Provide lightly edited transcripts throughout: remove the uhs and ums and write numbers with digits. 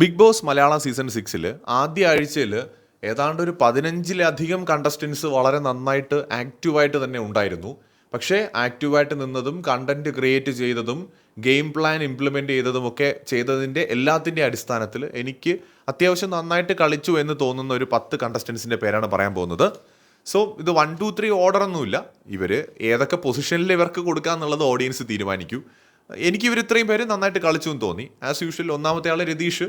Big boss Malayalam season 6 ആദ്യ ആഴ്ചയിൽ ഏതാണ്ട് ഒരു 15-ലധികം കണ്ടസ്റ്റൻസ് വളരെ നന്നായിട്ട് ആക്റ്റീവായിട്ട് തന്നെ ഉണ്ടായിരുന്നു. പക്ഷേ ആക്റ്റീവായിട്ട് നിന്നതും കണ്ടന്റ് ക്രിയേറ്റ് ചെയ്തതും ഗെയിം പ്ലാൻ ഇംപ്ലിമെൻ്റ് ചെയ്തതുമൊക്കെ ചെയ്തതിൻ്റെ എല്ലാത്തിൻ്റെ അടിസ്ഥാനത്തിൽ എനിക്ക് അത്യാവശ്യം നന്നായിട്ട് കളിച്ചു എന്ന് തോന്നുന്ന ഒരു 10 കണ്ടസ്റ്റൻസിൻ്റെ പേരാണ് പറയാൻ പോകുന്നത്. സോ ഇത് 1, 2, 3 ഓർഡർ ഒന്നുമില്ല. ഇവർ ഏതൊക്കെ പൊസിഷനിൽ ഇവർക്ക് കൊടുക്കുക എന്നുള്ളത് ഓഡിയൻസ് തീരുമാനിക്കൂ. എനിക്ക് ഇവർ ഇത്രയും പേര് നന്നായിട്ട് കളിച്ചു എന്ന് തോന്നി. ആസ് യൂഷ്വൽ ഒന്നാമത്തെ ആൾ രതീഷ്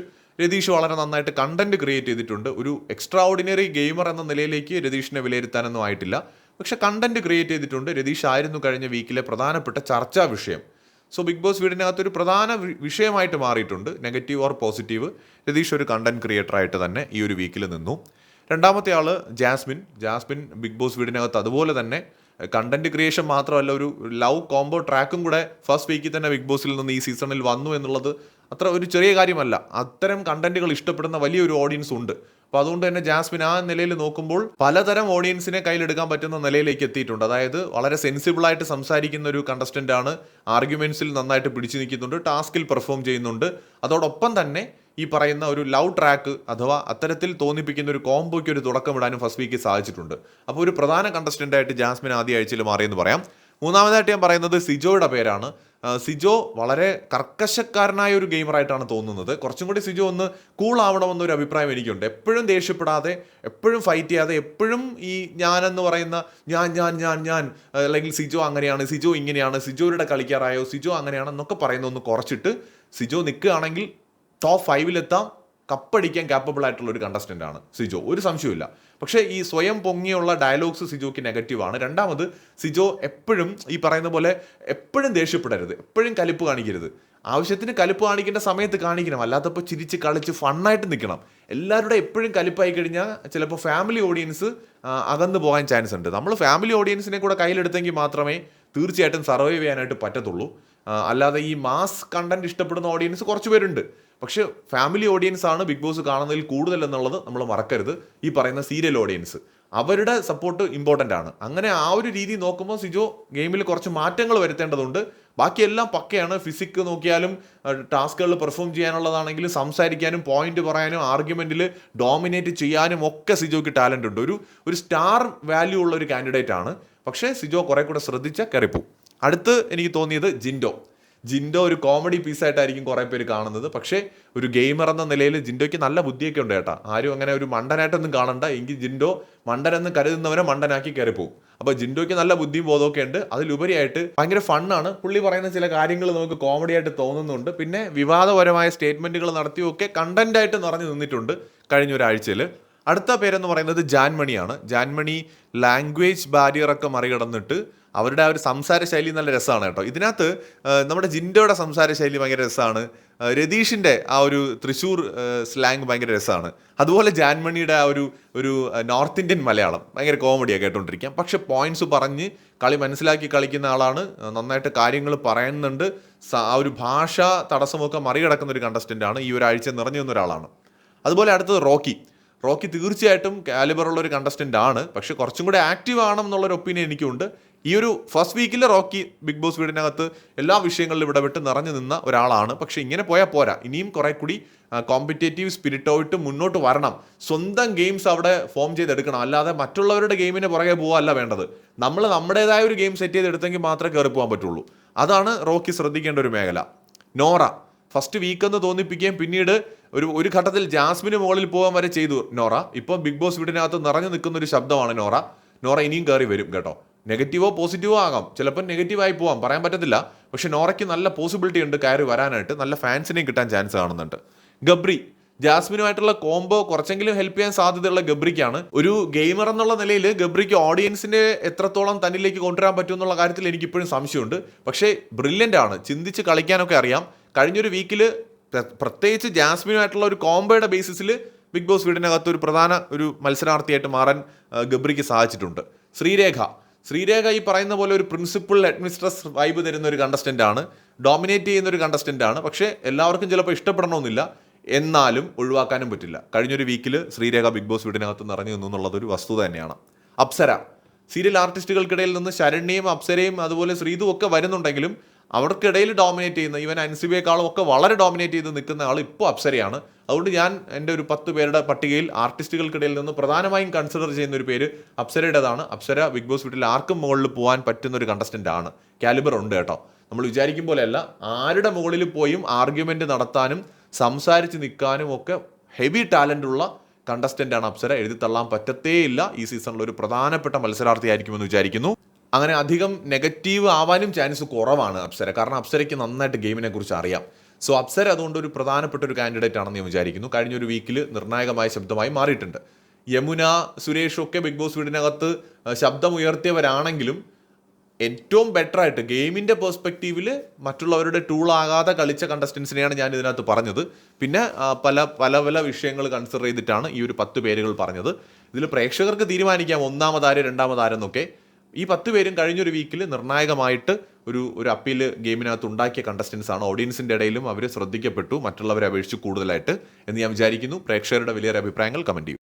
വളരെ നന്നായിട്ട് കണ്ടന്റ് ക്രിയേറ്റ് ചെയ്തിട്ടുണ്ട്. ഒരു എക്സ്ട്രാ ഓർഡിനറി ഗെയിമർ എന്ന നിലയിലേക്ക് രതീഷിനെ വിലയിരുത്താനൊന്നും ആയിട്ടില്ല, പക്ഷെ കണ്ടന്റ് ക്രിയേറ്റ് ചെയ്തിട്ടുണ്ട്. രതീഷ് ആയിരുന്നു കഴിഞ്ഞ വീക്കിലെ പ്രധാനപ്പെട്ട ചർച്ചാ വിഷയം. സോ ബിഗ് ബോസ് വീടിനകത്തൊരു പ്രധാന വിഷയമായിട്ട് മാറിയിട്ടുണ്ട്. നെഗറ്റീവ് ഓർ പോസിറ്റീവ്, രതീഷ് ഒരു കണ്ടന്റ് ക്രിയേറ്ററായിട്ട് തന്നെ ഈ ഒരു വീക്കിൽ നിന്നു. രണ്ടാമത്തെ ആൾ ജാസ്മിൻ ബിഗ് ബോസ് വീടിനകത്ത് അതുപോലെ തന്നെ കണ്ടന്റ് ക്രിയേഷൻ മാത്രമല്ല, ഒരു ലവ് കോംബോ ട്രാക്കും കൂടെ ഫസ്റ്റ് വീക്കിൽ തന്നെ ബിഗ് ബോസിൽ നിന്ന് ഈ സീസണിൽ വന്നു എന്നുള്ളത് അത്ര ഒരു ചെറിയ കാര്യമല്ല. അത്തരം കണ്ടന്റുകൾ ഇഷ്ടപ്പെടുന്ന വലിയൊരു ഓഡിയൻസ് ഉണ്ട്. അപ്പോൾ അതുകൊണ്ട് തന്നെ ജാസ്മിൻ ആ നിലയിൽ നോക്കുമ്പോൾ പലതരം ഓഡിയൻസിനെ കയ്യിലെടുക്കാൻ പറ്റുന്ന നിലയിലേക്ക് എത്തിയിട്ടുണ്ട്. അതായത് വളരെ സെൻസിബിളായിട്ട് സംസാരിക്കുന്ന ഒരു കണ്ടസ്റ്റൻ്റ് ആണ്. ആർഗ്യുമെന്റ്സിൽ നന്നായിട്ട് പിടിച്ചു നിൽക്കുന്നുണ്ട്, ടാസ്കിൽ പെർഫോം ചെയ്യുന്നുണ്ട്. അതോടൊപ്പം തന്നെ ഈ പറയുന്ന ഒരു ലവ് ട്രാക്ക് അഥവാ അത്തരത്തിൽ തോന്നിപ്പിക്കുന്ന ഒരു കോംബോയ്ക്ക് ഒരു തുടക്കമിടാനും ഫസ്റ്റ് വീക്ക് സാധിച്ചിട്ടുണ്ട്. അപ്പോൾ ഒരു പ്രധാന കണ്ടസ്റ്റൻ്റായിട്ട് ജാസ്മിൻ ആദ്യ ആഴ്ചയിൽ മാറിയെന്ന് പറയാം. മൂന്നാമതായിട്ട് ഞാൻ പറയുന്നത് സിജോയുടെ പേരാണ്. സിജോ വളരെ കർക്കശക്കാരനായ ഒരു ഗെയിമറായിട്ടാണ് തോന്നുന്നത്. കുറച്ചും കൂടി സിജോ ഒന്ന് കൂൾ ആവണമെന്നൊരു അഭിപ്രായം എനിക്കുണ്ട്. എപ്പോഴും ദേഷ്യപ്പെടാതെ, എപ്പോഴും ഫൈറ്റ് ചെയ്യാതെ, എപ്പോഴും ഈ ഞാനെന്ന് പറയുന്ന ഞാൻ അല്ലെങ്കിൽ സിജോ അങ്ങനെയാണ്, സിജോ ഇങ്ങനെയാണ്, സിജോയുടെ കളിക്കാറായോ, സിജോ അങ്ങനെയാണെന്നൊക്കെ പറയുന്നൊന്ന് കുറച്ചിട്ട് സിജോ നിൽക്കുകയാണെങ്കിൽ ടോപ്പ് 5-ലെത്താം, കപ്പടിക്കാൻ ക്യാപ്പബിൾ ആയിട്ടുള്ള ഒരു കണ്ടസ്റ്റൻ്റ് ആണ് സിജോ, ഒരു സംശയമില്ല. പക്ഷേ ഈ സ്വയം പൊങ്ങിയുള്ള ഡയലോഗ്സ് സിജോയ്ക്ക് നെഗറ്റീവാണ്. രണ്ടാമത്, സിജോ എപ്പോഴും ഈ പറയുന്ന പോലെ എപ്പോഴും ദേഷ്യപ്പെടരുത്, എപ്പോഴും കലിപ്പ് കാണിക്കരുത്. ആവശ്യത്തിന് കലിപ്പ് കാണിക്കേണ്ട സമയത്ത് കാണിക്കണം, അല്ലാത്തപ്പോൾ ചിരിച്ച് കളിച്ച് ഫണ്ണായിട്ട് നിൽക്കണം. എല്ലാവരുടെ എപ്പോഴും കലിപ്പായി കഴിഞ്ഞാൽ ചിലപ്പോൾ ഫാമിലി ഓഡിയൻസ് അകന്നു പോകാൻ ചാൻസ് ഉണ്ട്. നമ്മൾ ഫാമിലി ഓഡിയൻസിനെ കൂടെ കയ്യിലെടുത്തെങ്കിൽ മാത്രമേ തീർച്ചയായിട്ടും സർവൈവ് ചെയ്യാനായിട്ട് പറ്റത്തുള്ളൂ. അല്ലാതെ ഈ മാസ് കണ്ടന്റ് ഇഷ്ടപ്പെടുന്ന ഓഡിയൻസ് കുറച്ച് പേരുണ്ട്, പക്ഷേ ഫാമിലി ഓഡിയൻസ് ആണ് ബിഗ് ബോസ് കാണുന്നതിൽ കൂടുതൽ എന്നുള്ളത് നമ്മൾ മറക്കരുത്. ഈ പറയുന്ന സീരിയൽ ഓഡിയൻസ്, അവരുടെ സപ്പോർട്ട് ഇമ്പോർട്ടൻ്റ് ആണ്. അങ്ങനെ ആ ഒരു രീതി നോക്കുമ്പോൾ സിജോ ഗെയിമിൽ കുറച്ച് മാറ്റങ്ങൾ വരുത്തേണ്ടതുണ്ട്. ബാക്കിയെല്ലാം പക്കയാണ്. ഫിസിക് നോക്കിയാലും ടാസ്കുകളിൽ പെർഫോം ചെയ്യാനുള്ളതാണെങ്കിലും സംസാരിക്കാനും പോയിന്റ് പറയാനും ആർഗ്യുമെന്റിൽ ഡോമിനേറ്റ് ചെയ്യാനും ഒക്കെ സിജോയ്ക്ക് ടാലൻ്റ് ഉണ്ട്. ഒരു സ്റ്റാർ വാല്യൂ ഉള്ള ഒരു കാൻഡിഡേറ്റ് ആണ്. പക്ഷേ സിജോ കുറെ കൂടെ ശ്രദ്ധിച്ച കയറിപ്പോവും. അടുത്ത് എനിക്ക് തോന്നിയത് ജിൻഡോ ഒരു കോമഡി പീസായിട്ടായിരിക്കും കുറേ പേര് കാണുന്നത്. പക്ഷേ ഒരു ഗെയിമർ എന്ന നിലയിൽ ജിൻഡോയ്ക്ക് നല്ല ബുദ്ധിയൊക്കെ ഉണ്ട് കേട്ടോ. ആരും അങ്ങനെ ഒരു മണ്ടനായിട്ടൊന്നും കാണണ്ട. എങ്കിൽ ജിൻഡോ മണ്ടനെന്ന് കരുതുന്നവരെ മണ്ടനാക്കി കയറിപ്പോവും. അപ്പോൾ ജിൻഡോയ്ക്ക് നല്ല ബുദ്ധിയും ബോധമൊക്കെ ഉണ്ട്. അതിലുപരിയായിട്ട് ഭയങ്കര ഫണ്ണാണ്. പുള്ളി പറയുന്ന ചില കാര്യങ്ങൾ നമുക്ക് കോമഡി ആയിട്ട് തോന്നുന്നുണ്ട്. പിന്നെ വിവാദപരമായ സ്റ്റേറ്റ്മെന്റുകൾ നടത്തിയൊക്കെ കണ്ടന്റായിട്ട് നിറഞ്ഞു നിന്നിട്ടുണ്ട് കഴിഞ്ഞ ഒരാഴ്ചയിൽ. അടുത്ത പേരെന്ന് പറയുന്നത് ജാൻമണിയാണ്. ജാൻമണി ലാംഗ്വേജ് ബാരിയറൊക്കെ മറികടന്നിട്ട് അവരുടെ ആ ഒരു സംസാര ശൈലി നല്ല രസമാണ് കേട്ടോ. ഇതിനകത്ത് നമ്മുടെ ജിൻഡോയുടെ സംസാര ശൈലി ഭയങ്കര രസമാണ്. രതീഷിൻ്റെ ആ ഒരു തൃശ്ശൂർ സ്ലാങ് ഭയങ്കര രസമാണ്. അതുപോലെ ജാൻമണിയുടെ ആ ഒരു നോർത്ത് ഇന്ത്യൻ മലയാളം ഭയങ്കര കോമഡിയാണ് കേട്ടോണ്ടിരിക്കാം. പക്ഷെ പോയിന്റ്സ് പറഞ്ഞ് കളി മനസ്സിലാക്കി കളിക്കുന്ന ആളാണ്. നന്നായിട്ട് കാര്യങ്ങൾ പറയുന്നുണ്ട്. ആ ഒരു ഭാഷ തടസ്സമൊക്കെ മറികടക്കുന്ന ഒരു കണ്ടസ്റ്റൻ്റ് ആണ്. ഈ ഒരാഴ്ച നിറഞ്ഞു വന്ന ഒരാളാണ്. അതുപോലെ അടുത്തത് റോക്കി തീർച്ചയായിട്ടും കാലിബറുള്ള ഒരു കണ്ടസ്റ്റൻ്റ് ആണ്. പക്ഷെ കുറച്ചും കൂടെ ആക്റ്റീവ് ആവണം എന്നുള്ളൊരു ഒപ്പീനിയൻ എനിക്കുണ്ട്. ഈ ഒരു ഫസ്റ്റ് വീക്കിൽ റോക്കി ബിഗ് ബോസ് വീടിനകത്ത് എല്ലാ വിഷയങ്ങളിലും ഇടപെട്ട് നിറഞ്ഞു നിന്ന ഒരാളാണ്. പക്ഷെ ഇങ്ങനെ പോയാൽ പോരാ, ഇനിയും കുറെ കൂടി കോമ്പറ്റേറ്റീവ് സ്പിരിറ്റായിട്ട് മുന്നോട്ട് വരണം. സ്വന്തം ഗെയിംസ് അവിടെ ഫോം ചെയ്തെടുക്കണം. അല്ലാതെ മറ്റുള്ളവരുടെ ഗെയിമിന് പുറകെ പോകാനല്ല വേണ്ടത്. നമ്മൾ നമ്മുടേതായ ഒരു ഗെയിം സെറ്റ് ചെയ്തെടുത്തെങ്കിൽ മാത്രമേ കയറി പോകാൻ പറ്റുള്ളൂ. അതാണ് റോക്കി ശ്രദ്ധിക്കേണ്ട ഒരു മേഖല. നോറ ഫസ്റ്റ് വീക്കെന്ന് തോന്നിപ്പിക്കുകയും പിന്നീട് ഒരു ഘട്ടത്തിൽ ജാസ്മിന് മുകളിൽ പോകാൻ വരെ ചെയ്തു നോറ. ഇപ്പം ബിഗ് ബോസ് വീടിനകത്ത് നിറഞ്ഞു നിൽക്കുന്ന ഒരു ശബ്ദമാണ് നോറ ഇനിയും കയറി വരും കേട്ടോ. നെഗറ്റീവോ പോസിറ്റീവോ ആകാം, ചിലപ്പോൾ നെഗറ്റീവായി പോകാം, പറയാൻ പറ്റത്തില്ല. പക്ഷെ നോറയ്ക്ക് നല്ല പോസിബിലിറ്റി ഉണ്ട് കയറി വരാനായിട്ട്. നല്ല ഫാൻസിനെയും കിട്ടാൻ ചാൻസ് കാണുന്നുണ്ട്. ഗബ്രി ജാസ്മിനുമായിട്ടുള്ള കോംബോ കുറച്ചെങ്കിലും ഹെൽപ്പ് ചെയ്യാൻ സാധ്യതയുള്ള ഗബ്രിക്കാണ്. ഒരു ഗെയിമർ എന്നുള്ള നിലയിൽ ഗബ്രിക്ക് ഓഡിയൻസിനെ എത്രത്തോളം തന്നിലേക്ക് കൊണ്ടുവരാൻ പറ്റും എന്നുള്ള കാര്യത്തിൽ എനിക്കിപ്പോഴും സംശയമുണ്ട്. പക്ഷേ ബ്രില്യൻ്റ് ആണ്, ചിന്തിച്ച് കളിക്കാനൊക്കെ അറിയാം. കഴിഞ്ഞൊരു വീക്കിൽ പ്രത്യേകിച്ച് ജാസ്മിനുമായിട്ടുള്ള ഒരു കോംബോയുടെ ബേസിസിൽ ബിഗ് ബോസ് വീടിനകത്ത് ഒരു പ്രധാന ഒരു മത്സരാർത്ഥിയായിട്ട് മാറാൻ ഗബ്രിക്ക് സാധിച്ചിട്ടുണ്ട്. ശ്രീരേഖ ഈ പറയുന്ന പോലെ ഒരു പ്രിൻസിപ്പൽ അഡ്മിനിസ്ട്രസ് വൈബ് തരുന്ന ഒരു കണ്ടസ്റ്റൻ്റ് ആണ്. ഡോമിനേറ്റ് ചെയ്യുന്ന ഒരു കണ്ടസ്റ്റൻ്റ് ആണ്. പക്ഷേ എല്ലാവർക്കും ചിലപ്പോൾ ഇഷ്ടപ്പെടണമെന്നില്ല, എന്നാലും ഒഴിവാക്കാനും പറ്റില്ല. കഴിഞ്ഞൊരു വീക്കിൽ ശ്രീരേഖ ബിഗ് ബോസ് വീടിനകത്ത് നിറഞ്ഞു നിന്നു എന്നുള്ളതൊരു വസ്തുത തന്നെയാണ്. അപ്സര സീരിയൽ ആർട്ടിസ്റ്റുകൾക്കിടയിൽ നിന്ന് ശരണ്യയും അപ്സരയും അതുപോലെ ശ്രീതു ഒക്കെ വരുന്നുണ്ടെങ്കിലും അവർക്കിടയിൽ ഡോമിനേറ്റ് ചെയ്യുന്ന ഈവൻ അൻസിബയേക്കാളും ഒക്കെ വളരെ ഡോമിനേറ്റ് ചെയ്ത് നിൽക്കുന്ന ആൾ ഇപ്പോൾ അപ്സരയാണ്. അതുകൊണ്ട് ഞാൻ എൻ്റെ ഒരു 10 പേരുടെ പട്ടികയിൽ ആർട്ടിസ്റ്റുകൾക്കിടയിൽ നിന്ന് പ്രധാനമായും കൺസിഡർ ചെയ്യുന്ന ഒരു പേര് അപ്സരയുടേതാണ്. അപ്സര ബിഗ് ബോസ് വീട്ടിൽ ആർക്കും മുകളിൽ പോകാൻ പറ്റുന്ന ഒരു കണ്ടസ്റ്റൻ്റ് ആണ്. കാലിബർ ഉണ്ട് കേട്ടോ. നമ്മൾ വിചാരിക്കും പോലെയല്ല, ആരുടെ മുകളിൽ പോയും ആർഗ്യുമെൻ്റ് നടത്താനും സംസാരിച്ച് നിൽക്കാനും ഒക്കെ ഹെവി ടാലൻ്റ് ഉള്ള കണ്ടസ്റ്റൻ്റ് ആണ് അപ്സര. എഴുതി തള്ളാൻ പറ്റത്തേയില്ല. ഈ സീസണിൽ ഒരു പ്രധാനപ്പെട്ട മത്സരാർത്ഥിയായിരിക്കുമെന്ന് വിചാരിക്കുന്നു. അങ്ങനെ അധികം നെഗറ്റീവ് ആവാനും ചാൻസ് കുറവാണ് അപ്സര. കാരണം അപ്സരയ്ക്ക് നന്നായിട്ട് ഗെയിമിനെ കുറിച്ച് അറിയാം. സോ അപ്സര അതുകൊണ്ട് ഒരു പ്രധാനപ്പെട്ട ഒരു കാൻഡിഡേറ്റ് ആണെന്ന് ഞാൻ വിചാരിക്കുന്നു. കഴിഞ്ഞൊരു വീക്കിൽ നിർണായകമായ ശബ്ദമായി മാറിയിട്ടുണ്ട്. യമുന, സുരേഷും ഒക്കെ ബിഗ് ബോസ് വീടിനകത്ത് ശബ്ദമുയർത്തിയവരാണെങ്കിലും ഏറ്റവും ബെറ്റർ ആയിട്ട് ഗെയിമിൻ്റെ പെർസ്പെക്റ്റീവിൽ മറ്റുള്ളവരുടെ ടൂളാകാതെ കളിച്ച കണ്ടസ്റ്റൻസിനെയാണ് ഞാൻ ഇതിനകത്ത് പറഞ്ഞത്. പിന്നെ പല പല പല വിഷയങ്ങൾ കൺസിഡർ ചെയ്തിട്ടാണ് ഈ ഒരു 10 പേരുകൾ പറഞ്ഞത്. ഇതിൽ പ്രേക്ഷകർക്ക് തീരുമാനിക്കാം ഒന്നാമതാര് രണ്ടാമതാരെന്നൊക്കെ. ഈ 10 പേരും കഴിഞ്ഞൊരു വീക്കിൽ നിർണായകമായിട്ട് ഒരു അപ്പീൽ ഗെയിമിനകത്ത് ഉണ്ടാക്കിയ കണ്ടസ്റ്റൻസ് ആണ്. ഓഡിയൻസിൻ്റെ ഇടയിലും അവർ ശ്രദ്ധിക്കപ്പെട്ടു മറ്റുള്ളവരെ അപേക്ഷിച്ച് കൂടുതലായിട്ട് എന്ന് ഞാൻ വിചാരിക്കുന്നു. പ്രേക്ഷകരുടെ വലിയൊരു അഭിപ്രായങ്ങൾ കമൻറ്റ് ചെയ്യും.